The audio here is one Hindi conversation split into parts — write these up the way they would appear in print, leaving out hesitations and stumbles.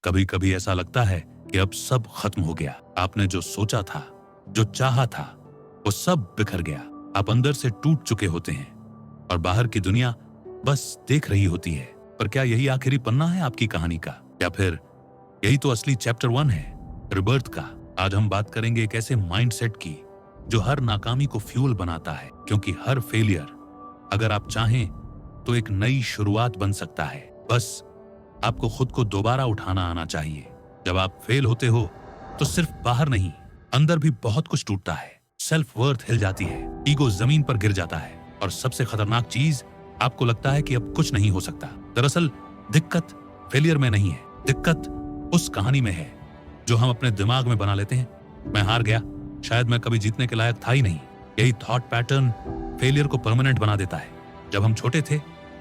कभी कभी ऐसा लगता है कि अब सब खत्म हो गया। आपने जो सोचा था, जो चाहा था, वो सब बिखर गया। आप अंदर से टूट चुके होते हैं और बाहर की दुनिया बस देख रही होती है। पर क्या यही आखिरी पन्ना है आपकी कहानी का, या फिर यही तो असली चैप्टर 1 है, रिबर्थ का। आज हम बात करेंगे एक ऐसे माइंडसेट की जो हर नाकामी को फ्यूल बनाता है, क्योंकि हर फेलियर, अगर आप चाहें तो एक नई शुरुआत बन सकता है। बस आपको खुद को दोबारा उठाना आना चाहिए। जब आप फेल होते हो तो सिर्फ बाहर नहीं, अंदर भी बहुत कुछ टूटता है। सेल्फ वर्थ हिल जाती है, ईगो जमीन पर गिर जाता है, और सबसे खतरनाक चीज, आपको लगता है कि अब कुछ नहीं हो सकता। दरअसल दिक्कत फेलियर में नहीं है, दिक्कत उस कहानी में है जो हम अपने दिमाग में बना लेते हैं। मैं हार गया, शायद मैं कभी जीतने के लायक था ही नहीं। यही थॉट पैटर्न फेलियर को परमानेंट बना देता है। जब हम छोटे थे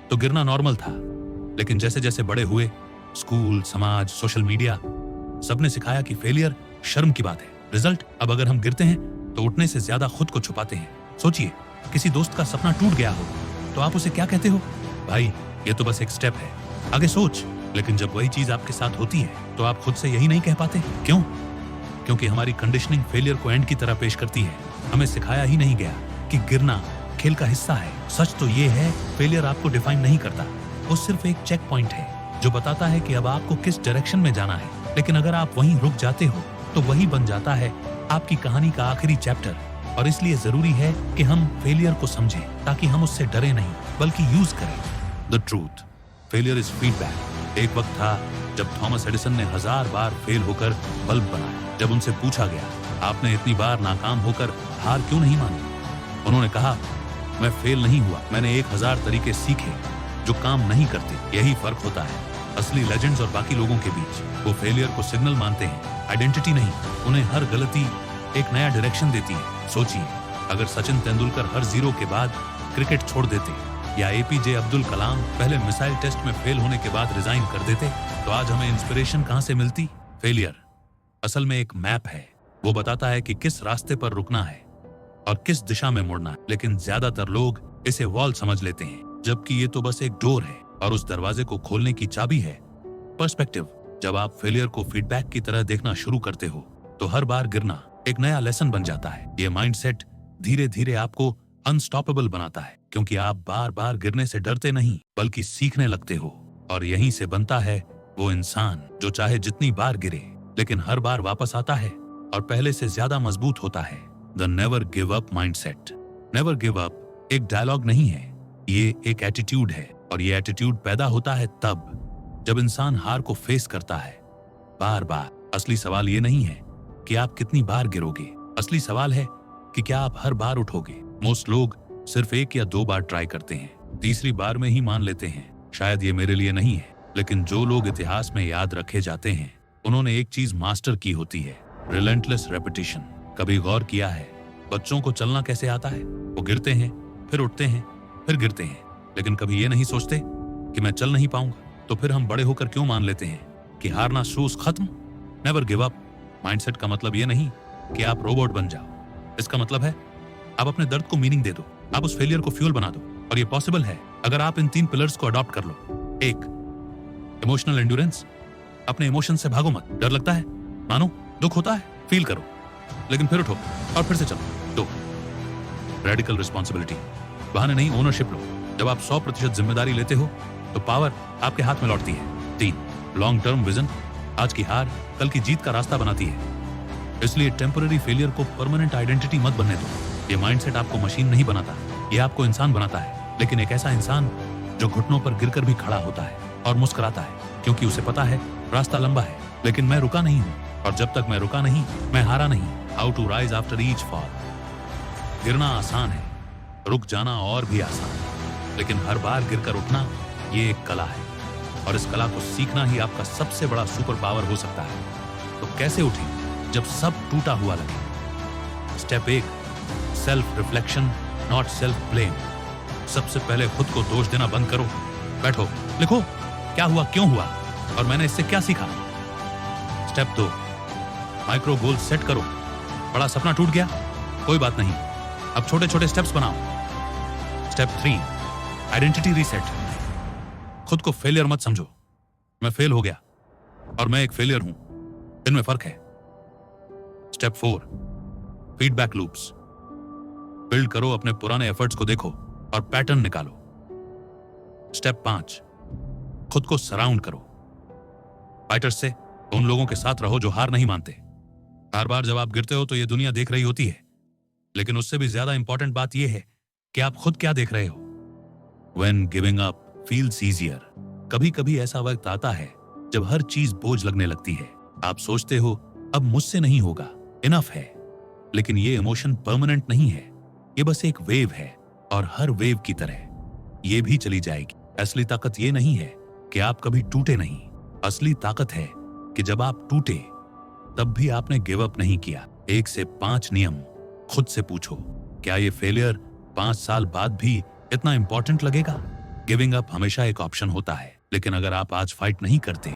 तो गिरना नॉर्मल था, लेकिन जैसे जैसे बड़े हुए, स्कूल, समाज, सोशल मीडिया, सबने सिखाया कि फेलियर शर्म की बात है। रिजल्ट, अब अगर हम गिरते हैं तो उठने से ज्यादा खुद को छुपाते हैं। सोचिए, किसी दोस्त का सपना टूट गया हो तो आप उसे क्या कहते हो? भाई, ये तो बस एक स्टेप है, आगे सोच। लेकिन जब वही चीज आपके साथ होती है तो आप खुद से यही नहीं कह पाते। क्यों? क्योंकि हमारी कंडीशनिंग फेलियर को एंड की तरह पेश करती है। हमें सिखाया ही नहीं गया कि गिरना खेल का हिस्सा है। सच तो ये है, फेलियर आपको डिफाइन नहीं करता, वो सिर्फ एक चेक पॉइंट है जो बताता है कि अब आपको किस डायरेक्शन में जाना है। लेकिन अगर आप वहीं रुक जाते हो तो वही बन जाता है आपकी कहानी का आखिरी चैप्टर। और इसलिए जरूरी है कि हम फेलियर को समझें, ताकि हम उससे डरे नहीं बल्कि यूज करें। The truth, failure is feedback. एक वक्त था जब थॉमस एडिसन ने 1000 बार फेल होकर बल्ब बनाया। जब उनसे पूछा गया, आपने इतनी बार नाकाम होकर हार क्यों नहीं मानी, उन्होंने कहा, मैं फेल नहीं हुआ, मैंने 1000 तरीके सीखे जो काम नहीं करते। यही फर्क होता है असली लेजेंड्स और बाकी लोगों के बीच। वो फेलियर को सिग्नल मानते हैं, आइडेंटिटी नहीं। उन्हें हर गलती एक नया डायरेक्शन देती है। सोचिए, अगर सचिन तेंदुलकर हर 0 के बाद क्रिकेट छोड़ देते, या एपीजे अब्दुल कलाम पहले मिसाइल टेस्ट में फेल होने के बाद रिजाइन कर देते, तो आज हमें इंस्पिरेशन कहां से मिलती? फेलियर असल में एक मैप है। वो बताता है कि किस रास्ते पर रुकना है और किस दिशा में मुड़ना है। लेकिन ज्यादातर लोग इसे वॉल समझ लेते हैं, जबकि ये तो बस एक डोर है, और उस दरवाजे को खोलने की चाबी है पर्सपेक्टिव। जब आप फेलियर को फीडबैक की तरह देखना शुरू करते हो तो हर बार गिरना एक नया लेसन बन जाता है। ये माइंडसेट धीरे धीरे आपको अनस्टॉपेबल बनाता है, क्योंकि आप बार बार गिरने से डरते नहीं बल्कि सीखने लगते हो। और यहीं से बनता है वो इंसान जो चाहे जितनी बार गिरे लेकिन हर बार वापस आता है और पहले से ज्यादा मजबूत होता है। The never give up mindset. Never give up एक डायलॉग नहीं है, ये एक एटीट्यूड है। और ये एटीट्यूड पैदा होता है तब जब इंसान हार को फेस करता है बार बार। असली सवाल ये नहीं है कि आप कितनी बार गिरोगे, असली सवाल है कि क्या आप हर बार उठोगे। मोस्ट लोग सिर्फ 1 या 2 बार ट्राई करते हैं, तीसरी बार में ही मान लेते हैं, शायद ये मेरे लिए नहीं है। लेकिन जो लोग इतिहास में याद रखे जाते हैं, उन्होंने एक चीज मास्टर की होती है, रिलेंटलेस रेपिटेशन। कभी गौर किया है बच्चों को चलना कैसे आता है? वो गिरते हैं, फिर उठते हैं, फिर गिरते हैं, लेकिन कभी ये नहीं सोचते कि मैं चल नहीं पाऊंगा। तो फिर हम बड़े होकर क्यों मान लेते हैं कि हारना शोज खत्म? नेवर गिव अप माइंडसेट का मतलब ये नहीं कि आप रोबोट बन जाओ। इसका मतलब है आप अपने दर्द को मीनिंग दे दो, आप उस फेलियर को फ्यूल बना दो। और ये पॉसिबल है अगर आप इन 3 पिलर्स को अडॉप्ट कर लो। 1, इमोशनल एंड्योरेंस। अपने इमोशन से भागो मत। डर लगता है, मानो, दुख होता है, फील करो, लेकिन फिर उठो और फिर से चलो। 2, रेडिकल रिस्पॉन्सिबिलिटी। बहाने नहीं, ओनरशिप लो। जब आप 100% जिम्मेदारी लेते हो तो पावर आपके हाथ में लौटती है। 3, लॉन्ग टर्म विजन। आज की हार कल की जीत का रास्ता बनाती है, इसलिए टेम्पररी फेलियर को परमानेंट आइडेंटिटी मत बनने दो। ये माइंडसेट आपको मशीन नहीं बनाता, ये आपको इंसान बनाता है। लेकिन एक ऐसा इंसान जो घुटनों पर गिरकर भी खड़ा होता है और मुस्कुराता है, क्योंकि उसे पता है रास्ता लंबा है, लेकिन मैं रुका नहीं हूँ। और जब तक मैं रुका नहीं, मैं हारा नहीं। How to rise after each fall. गिरना आसान है, रुक जाना और भी आसान। लेकिन हर बार गिरकर उठना, ये एक कला है, और इस कला को सीखना ही आपका सबसे बड़ा सुपर पावर हो सकता है। तो कैसे उठें जब सब टूटा हुआ लगे? Step 1, self reflection, not self blame. सबसे पहले खुद को दोष देना बंद करो। बैठो, लिखो, क्या हुआ, क्यों हुआ, और मैंने इससे क्या सीखा। स्टेप 2, माइक्रो गोल सेट करो। बड़ा सपना टूट गया, कोई बात नहीं, अब छोटे छोटे स्टेप्स बनाओ। Step 3, identity reset. खुद को फेलियर मत समझो। मैं फेल हो गया, और मैं एक फेलियर हूं, इनमें फर्क है। Step 4, feedback loops. बिल्ड करो, अपने पुराने एफर्ट्स को देखो और पैटर्न निकालो। स्टेप 5, खुद को सराउंड करो फाइटर्स से। उन लोगों के साथ रहो जो हार नहीं मानते। हर बार जब आप गिरते हो तो ये दुनिया देख रही होती है, लेकिन उससे भी ज्यादा इंपॉर्टेंट बात यह है कि आप खुद क्या देख रहे हो। When giving up feels easier, कभी कभी ऐसा वक्त आता है जब हर चीज बोझ लगने लगती है। आप सोचते हो अब मुझसे नहीं होगा, इनफ है। लेकिन ये इमोशन परमानेंट नहीं है, ये बस एक वेव है, और हर वेव की तरह ये भी चली जाएगी। असली ताकत ये नहीं है कि आप कभी टूटे नहीं, असली ताकत है कि जब आप टूटे तब भी आपने गिव अप नहीं किया। 1 से 5 नियम खुद से पूछो, क्या ये फेलियर 5 साल बाद भी इतना इंपॉर्टेंट लगेगा? गिविंग अप हमेशा एक ऑप्शन होता है, लेकिन अगर आप आज फाइट नहीं करते